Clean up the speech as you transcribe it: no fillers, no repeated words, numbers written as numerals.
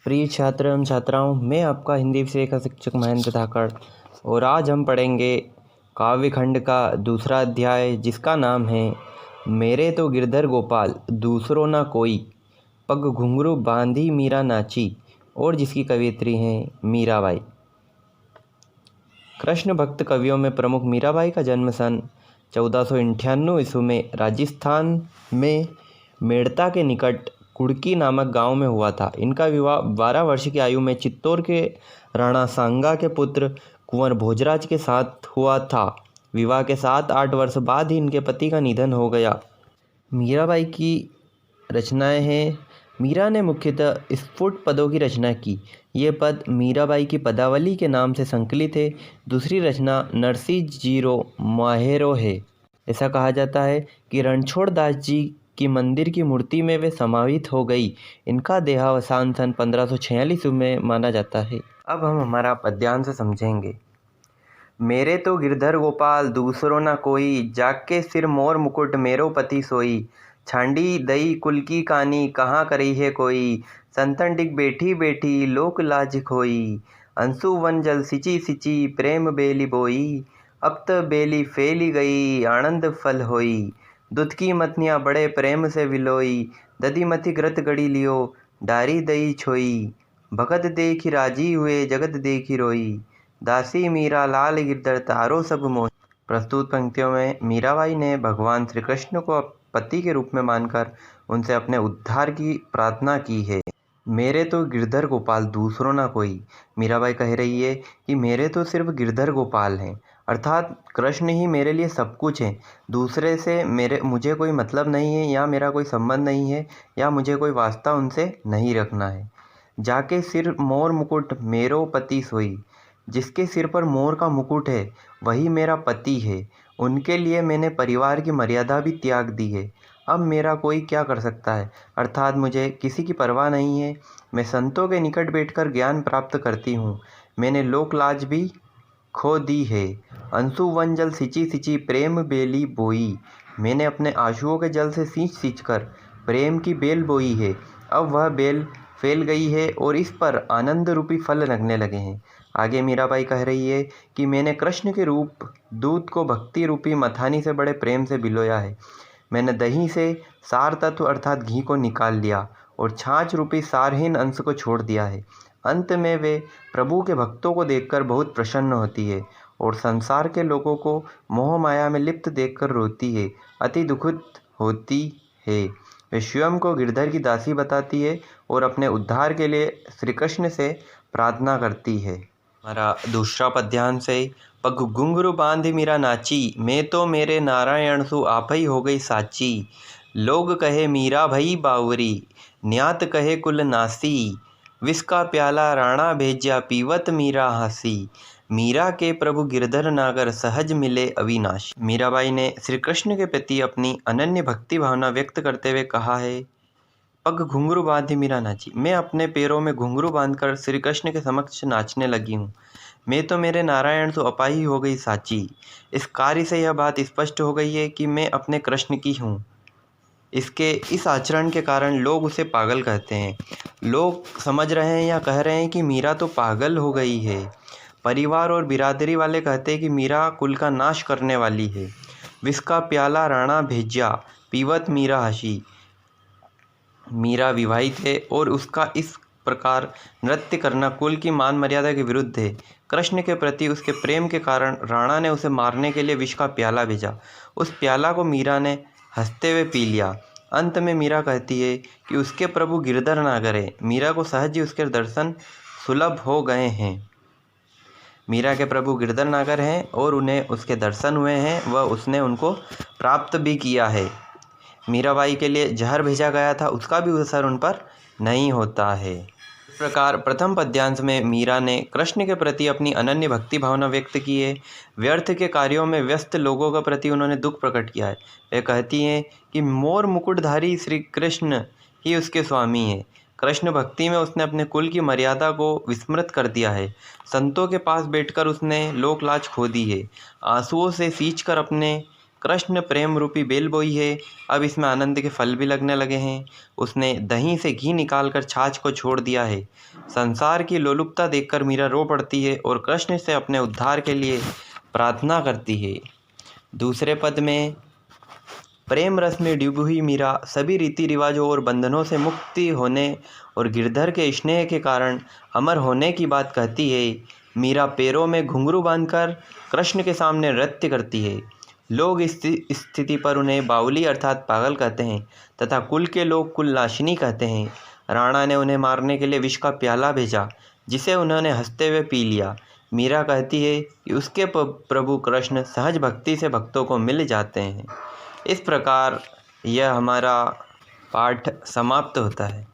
प्रिय छात्र एवं छात्राओं, मैं आपका हिंदी विषय का शिक्षक महेंद्र धाकड़ और आज हम पढ़ेंगे काव्य खंड का दूसरा अध्याय जिसका नाम है मेरे तो गिरधर गोपाल दूसरों ना कोई, पग घुंघरू बांधी मीरा नाची, और जिसकी कवियत्री हैं मीराबाई। कृष्ण भक्त कवियों में प्रमुख मीराबाई का जन्म सन 1498 ईस्वी में राजस्थान में मेड़ता के निकट कुड़की नामक गांव में हुआ था। इनका विवाह 12 वर्ष की आयु में चित्तौड़ के राणा सांगा के पुत्र कुंवर भोजराज के साथ हुआ था। विवाह के 7-8 वर्ष बाद ही इनके पति का निधन हो गया। मीराबाई की रचनाएं हैं। मीरा ने मुख्यतः स्फुट पदों की रचना की। ये पद मीराबाई की पदावली के नाम से संकलित है। दूसरी रचना नरसी जीरो माहेरो है। ऐसा कहा जाता है कि रणछोड़ दास जी की मंदिर की मूर्ति में वे समाहित हो गई। इनका देहावसान सन 1546 में माना जाता है। अब हम हमारा पद्यांश समझेंगे। मेरे तो गिरधर गोपाल दूसरों ना कोई, जाग के सिर मोर मुकुट मेरो पति सोई। छांडी दई कुल की कानी कहाँ करी है कोई, संतन डिग बैठी बैठी लोक लाज खोई। अंशु वन जल सिंची सिंची प्रेम बेली बोई, अब त बेली फैली गई आनंद फल होई। दूध की मतनिया बड़े प्रेम से विलोई, दधी मथी घृत गड़ी लियो डारी दई छोई। भगत देखी राजी हुए जगत देखी रोई, दासी मीरा लाल गिरधर तारो सब मोहि। प्रस्तुत पंक्तियों में मीराबाई ने भगवान श्री कृष्ण को पति के रूप में मानकर उनसे अपने उद्धार की प्रार्थना की है। मेरे तो गिरधर गोपाल दूसरों ना कोई। मीराबाई कह रही है कि मेरे तो सिर्फ गिरधर गोपाल हैं, अर्थात कृष्ण ही मेरे लिए सब कुछ है। दूसरे से मुझे कोई मतलब नहीं है, या मेरा कोई संबंध नहीं है, या मुझे कोई वास्ता उनसे नहीं रखना है। जाके सिर मोर मुकुट मेरो पति सोई, जिसके सिर पर मोर का मुकुट है वही मेरा पति है। उनके लिए मैंने परिवार की मर्यादा भी त्याग दी है। अब मेरा कोई क्या कर सकता है, अर्थात मुझे किसी की परवाह नहीं है। मैं संतों के निकट बैठकर ज्ञान प्राप्त करती हूँ। मैंने लोक लाज भी खो दी है। अंशु वन जल सिंची सिंची प्रेम बेली बोई, मैंने अपने आंसुओं के जल से सींच सींच कर प्रेम की बेल बोई है। अब वह बेल फैल गई है और इस पर आनंद रूपी फल लगने लगे हैं। आगे मीराबाई कह रही है कि मैंने कृष्ण के रूप दूध को भक्ति रूपी मथानी से बड़े प्रेम से भिगोया है। मैंने दही से सार तत्व अर्थात घी को निकाल लिया और छाछ रूपी सारहीन अंश को छोड़ दिया है। अंत में वे प्रभु के भक्तों को देखकर बहुत प्रसन्न होती है और संसार के लोगों को मोह माया में लिप्त देखकर रोती है, अति दुखित होती है। वे स्वयं को गिरधर की दासी बताती है और अपने उद्धार के लिए श्री कृष्ण से प्रार्थना करती है। हमारा दूसरा पद्यांश है। पग घुंघरू बांधी मीरा नाची, मैं तो मेरे नारायण सु आप ही हो गई साची। लोग कहे मीरा भई बावरी, न्यात कहे कुल नासी। विष का प्याला राणा भेज्या पीवत मीरा हासी। मीरा के प्रभु गिरधर नागर सहज मिले अविनाशी। मीराबाई ने श्री कृष्ण के प्रति अपनी अनन्य भक्ति भावना व्यक्त करते हुए कहा है, पग घुंघरू बांधी मीरा नाची, मैं अपने पैरों में घुंघरू बांधकर श्री कृष्ण के समक्ष नाचने लगी हूँ। मैं तो मेरे नारायण तो अपाही हो गई साची। इस कार्य से यह बात स्पष्ट हो गई है कि मैं अपने कृष्ण की हूँ। इसके इस आचरण के कारण लोग उसे पागल कहते हैं। लोग समझ रहे हैं या कह रहे हैं कि मीरा तो पागल हो गई है। परिवार और बिरादरी वाले कहते हैं कि मीरा कुल का नाश करने वाली है। विष का प्याला राणा भेज्या पीवत मीरा हसी। मीरा विवाहित है और उसका इस प्रकार नृत्य करना कुल की मान मर्यादा के विरुद्ध है। कृष्ण के प्रति उसके प्रेम के कारण राणा ने उसे मारने के लिए विष का प्याला भेजा। उस प्याला को मीरा ने हंसते हुए पी लिया। अंत में मीरा कहती है कि उसके प्रभु गिरधर नागर है। मीरा को सहज ही उसके दर्शन सुलभ हो गए हैं। मीरा के प्रभु गिरधर नागर हैं और उन्हें उसके दर्शन हुए हैं, वह उसने उनको प्राप्त भी किया है। मीराबाई के लिए जहर भेजा गया था, उसका भी असर उन पर नहीं होता है। इस प्रकार प्रथम पद्यांश में मीरा ने कृष्ण के प्रति अपनी अनन्य भक्ति भावना व्यक्त की है। व्यर्थ के कार्यों में व्यस्त लोगों के प्रति उन्होंने दुख प्रकट किया है। वे कहती हैं कि मोर मुकुटधारी श्री कृष्ण ही उसके स्वामी हैं। कृष्ण भक्ति में उसने अपने कुल की मर्यादा को विस्मृत कर दिया है। संतों के पास बैठकर उसने लोक लाज खो दी है। आंसुओं से सींचकर अपने कृष्ण प्रेम रूपी बेल बोई है, अब इसमें आनंद के फल भी लगने लगे हैं। उसने दही से घी निकालकर छाछ को छोड़ दिया है। संसार की लोलुपता देखकर मीरा रो पड़ती है और कृष्ण से अपने उद्धार के लिए प्रार्थना करती है। दूसरे पद में प्रेम रस में डूबी हुई मीरा सभी रीति रिवाजों और बंधनों से मुक्ति होने और गिरधर के स्नेह के कारण अमर होने की बात कहती है। मीरा पैरों में घुंघरू बांधकर कृष्ण के सामने नृत्य करती है। लोग इस स्थिति पर उन्हें बावली अर्थात पागल कहते हैं तथा कुल के लोग कुलनाशिनी कहते हैं। राणा ने उन्हें मारने के लिए विष का प्याला भेजा, जिसे उन्होंने हंसते हुए पी लिया। मीरा कहती है कि उसके प्रभु कृष्ण सहज भक्ति से भक्तों को मिल जाते हैं। इस प्रकार यह हमारा पाठ समाप्त होता है।